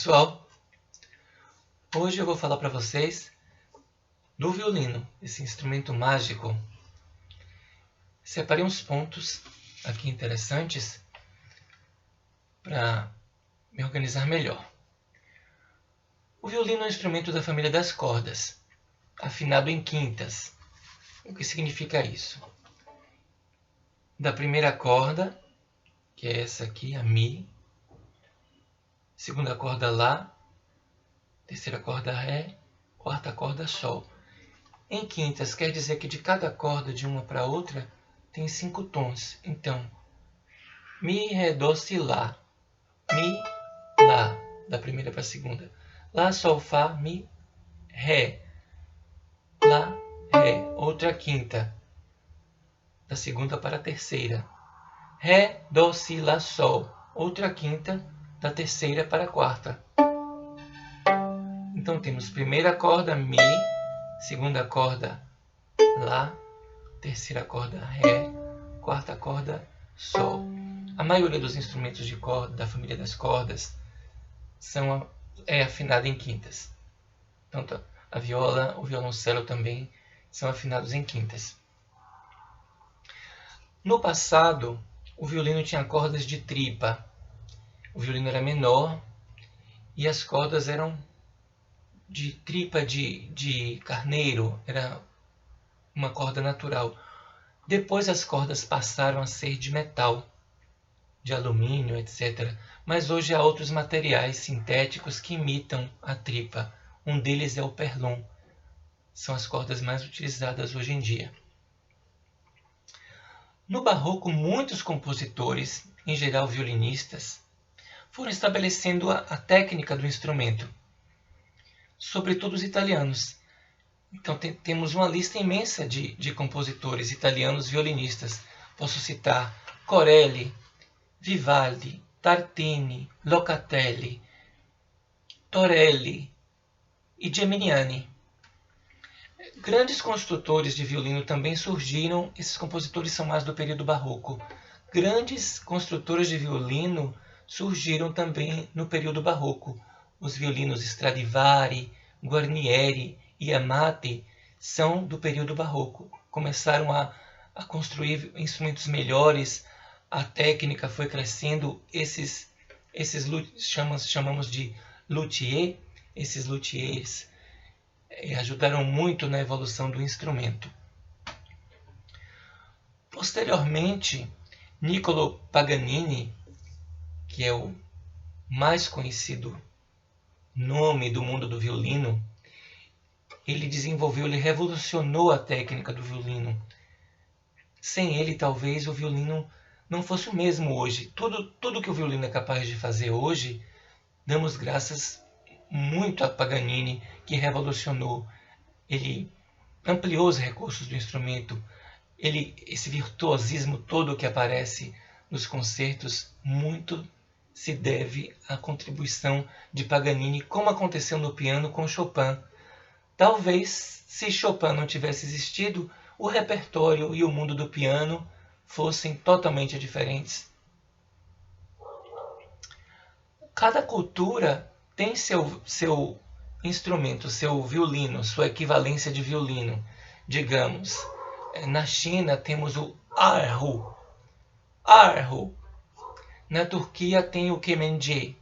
pessoal, hoje eu vou falar para vocês do violino, esse instrumento mágico. Separei uns pontos aqui interessantes para me organizar melhor. O violino é um instrumento da família das cordas, afinado em quintas. O que significa isso? Da primeira corda, que é essa aqui, a Mi, segunda corda Lá, terceira corda Ré, quarta corda Sol. Em quintas quer dizer que de cada corda de uma para outra tem 5 tons. Então, Mi, Ré, Dó, Si, Lá. Mi, Lá, da primeira para a segunda. Lá, Sol, Fá, Mi, Ré. Lá, Ré, outra quinta, da segunda para a terceira. Ré, Dó, Si, Lá, Sol, outra quinta, da terceira para a quarta. Então temos primeira corda Mi, segunda corda Lá, terceira corda Ré, quarta corda Sol. A maioria dos instrumentos de corda da família das cordas é afinada em quintas. Tanto a viola, o violoncelo também são afinados em quintas. No passado, o violino tinha cordas de tripa. O violino era menor e as cordas eram de tripa de carneiro, era uma corda natural. Depois as cordas passaram a ser de metal, de alumínio, etc. Mas hoje há outros materiais sintéticos que imitam a tripa. Um deles é o perlon. São as cordas mais utilizadas hoje em dia. No barroco, muitos compositores, em geral violinistas, foram estabelecendo a técnica do instrumento, sobretudo os italianos. Então temos uma lista imensa de compositores italianos violinistas. Posso citar Corelli, Vivaldi, Tartini, Locatelli, Torelli e Geminiani. Grandes construtores de violino também surgiram. Esses compositores são mais do período barroco. Grandes construtores de violino surgiram também no período barroco. Os violinos Stradivari, Guarnieri e Amati são do período barroco. Começaram a construir instrumentos melhores, a técnica foi crescendo. Esses chamamos de luthier. Esses luthiers ajudaram muito na evolução do instrumento. Posteriormente, Niccolo Paganini, que é o mais conhecido nome do mundo do violino, ele revolucionou a técnica do violino. Sem ele, talvez o violino não fosse o mesmo hoje. Tudo que o violino é capaz de fazer hoje, damos graças muito a Paganini, que revolucionou. Ele ampliou os recursos do instrumento. Esse virtuosismo todo que aparece nos concertos, muito se deve à contribuição de Paganini, como aconteceu no piano com Chopin. Talvez, se Chopin não tivesse existido, o repertório e o mundo do piano fossem totalmente diferentes. Cada cultura tem seu instrumento, seu violino, sua equivalência de violino. Digamos, na China temos o erhu. Na Turquia tem o kemençe.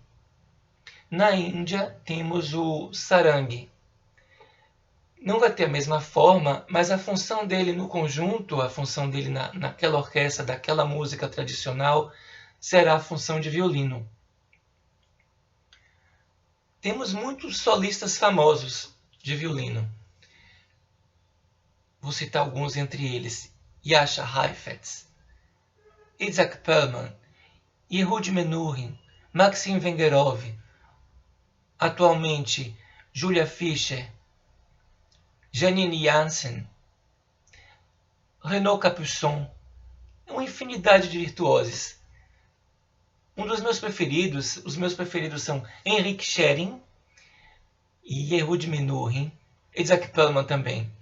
Na Índia temos o sarang. Não vai ter a mesma forma, mas a função dele no conjunto, a função dele naquela orquestra, daquela música tradicional, será a função de violino. Temos muitos solistas famosos de violino. Vou citar alguns entre eles: Jascha Heifetz, Isaac Perlman, Yehud Menuhin, Maxim Vengerov, atualmente Julia Fischer, Janine Jansen, Renaud Capuçon, uma infinidade de virtuosos. Os meus preferidos são Henrik Schering e Yehud Menuhin, Isaac Perlman também.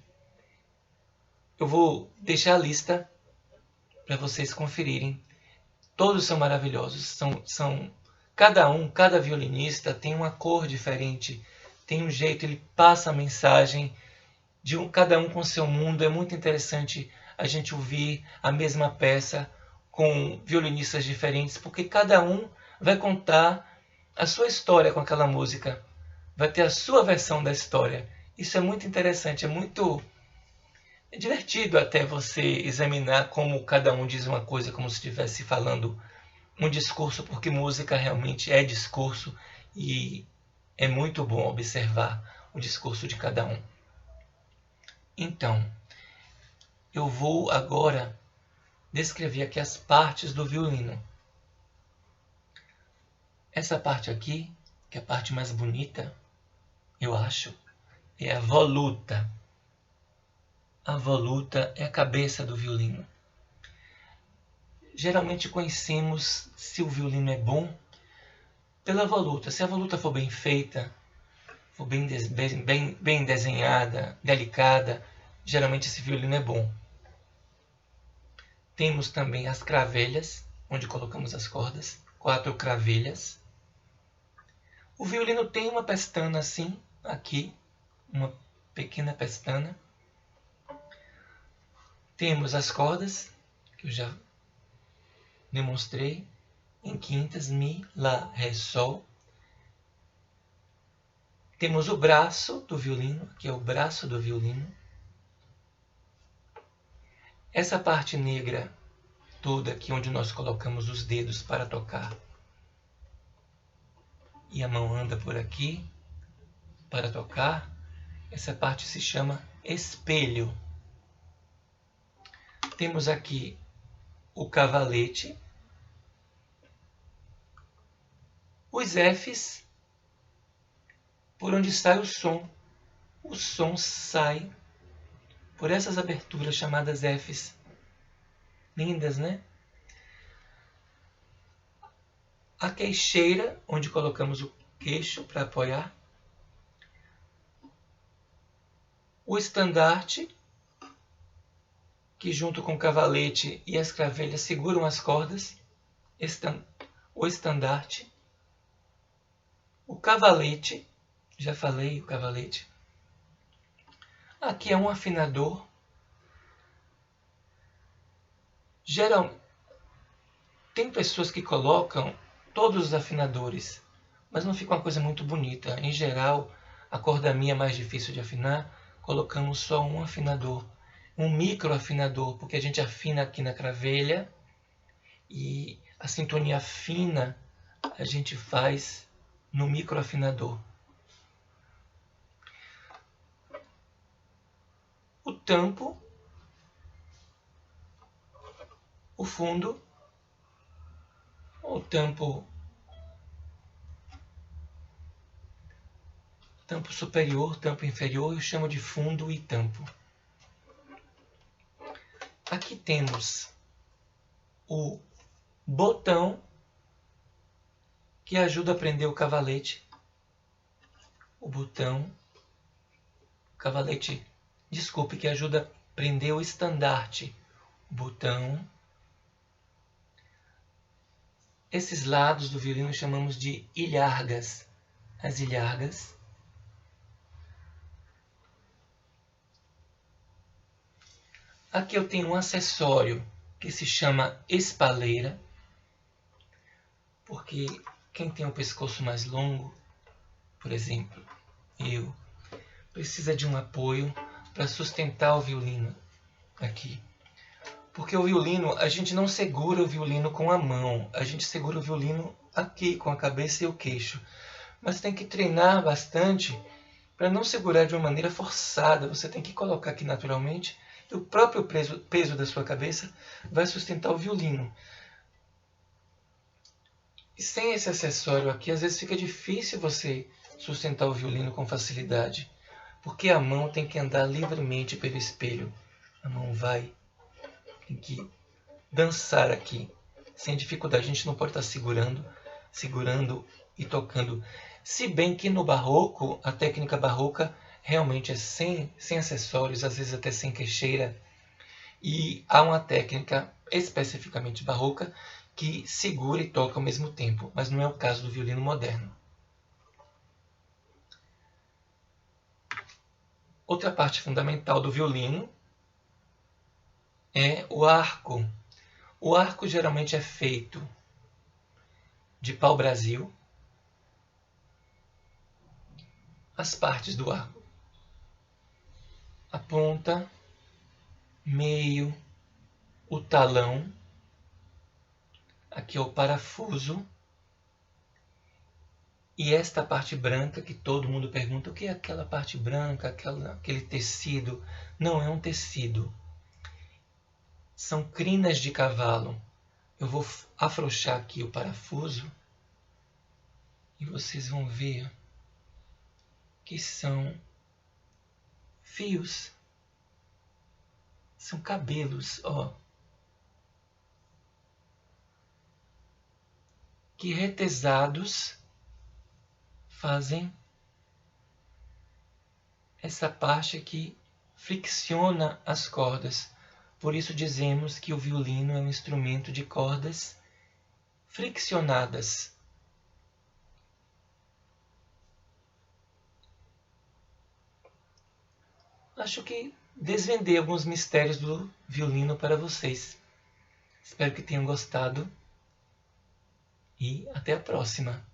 Eu vou deixar a lista para vocês conferirem. Todos são maravilhosos, são cada violinista tem uma cor diferente, tem um jeito, ele passa a mensagem cada um com seu mundo. É muito interessante a gente ouvir a mesma peça com violinistas diferentes, porque cada um vai contar a sua história com aquela música, vai ter a sua versão da história. Isso é muito interessante, é divertido até você examinar como cada um diz uma coisa, como se estivesse falando um discurso, porque música realmente é discurso e é muito bom observar o discurso de cada um. Então, eu vou agora descrever aqui as partes do violino. Essa parte aqui, que é a parte mais bonita, eu acho, é a voluta. A voluta é a cabeça do violino. Geralmente conhecemos se o violino é bom pela voluta. Se a voluta for bem feita, for bem desenhada, delicada, geralmente esse violino é bom. Temos também as cravelhas, onde colocamos as cordas, 4 cravelhas. O violino tem uma pestana assim, aqui, uma pequena pestana. Temos as cordas, que eu já demonstrei, em quintas, Mi, Lá, Ré, Sol. Temos o braço do violino, que é o braço do violino. Essa parte negra toda aqui, onde nós colocamos os dedos para tocar. E a mão anda por aqui para tocar. Essa parte se chama espelho. Temos aqui o cavalete, os Fs, por onde sai o som. O som sai por essas aberturas chamadas Fs. Lindas, né? A queixeira, onde colocamos o queixo para apoiar. O estandarte, que junto com o cavalete e as cravelhas seguram as cordas. O estandarte. O cavalete, já falei o cavalete. Aqui é um afinador. Tem pessoas que colocam todos os afinadores, mas não fica uma coisa muito bonita. Em geral, a corda Mi é mais difícil de afinar, colocamos só um afinador, um microafinador, porque a gente afina aqui na cravelha e a sintonia fina a gente faz no microafinador. O tampo, o fundo, o tampo superior, tampo inferior, eu chamo de fundo e tampo. Aqui temos o botão que ajuda a prender o cavalete. O botão, cavalete, desculpe, que ajuda a prender o estandarte. O botão. Esses lados do violino chamamos de ilhargas. As ilhargas. Aqui eu tenho um acessório que se chama espaleira, porque quem tem o pescoço mais longo, por exemplo, eu, precisa de um apoio para sustentar o violino aqui. Porque o violino, a gente não segura o violino com a mão, a gente segura o violino aqui, com a cabeça e o queixo. Mas tem que treinar bastante para não segurar de uma maneira forçada. Você tem que colocar aqui naturalmente, e o próprio peso da sua cabeça vai sustentar o violino. E sem esse acessório aqui, às vezes fica difícil você sustentar o violino com facilidade, porque a mão tem que andar livremente pelo espelho. A mão tem que dançar aqui, sem dificuldade. A gente não pode estar segurando e tocando. Se bem que no barroco, a técnica barroca realmente é sem acessórios, às vezes até sem queixeira. E há uma técnica especificamente barroca que segura e toca ao mesmo tempo, mas não é o caso do violino moderno. Outra parte fundamental do violino é o arco. O arco geralmente é feito de pau-brasil. As partes do arco: a ponta, meio, o talão, aqui é o parafuso, e esta parte branca que todo mundo pergunta: o que é aquela parte branca, aquele tecido? Não é um tecido, são crinas de cavalo. Eu vou afrouxar aqui o parafuso e vocês vão ver que são fios, são cabelos, ó, que retesados fazem essa parte que fricciona as cordas. Por isso dizemos que o violino é um instrumento de cordas friccionadas. Acho que desvendei alguns mistérios do violino para vocês. Espero que tenham gostado e até a próxima.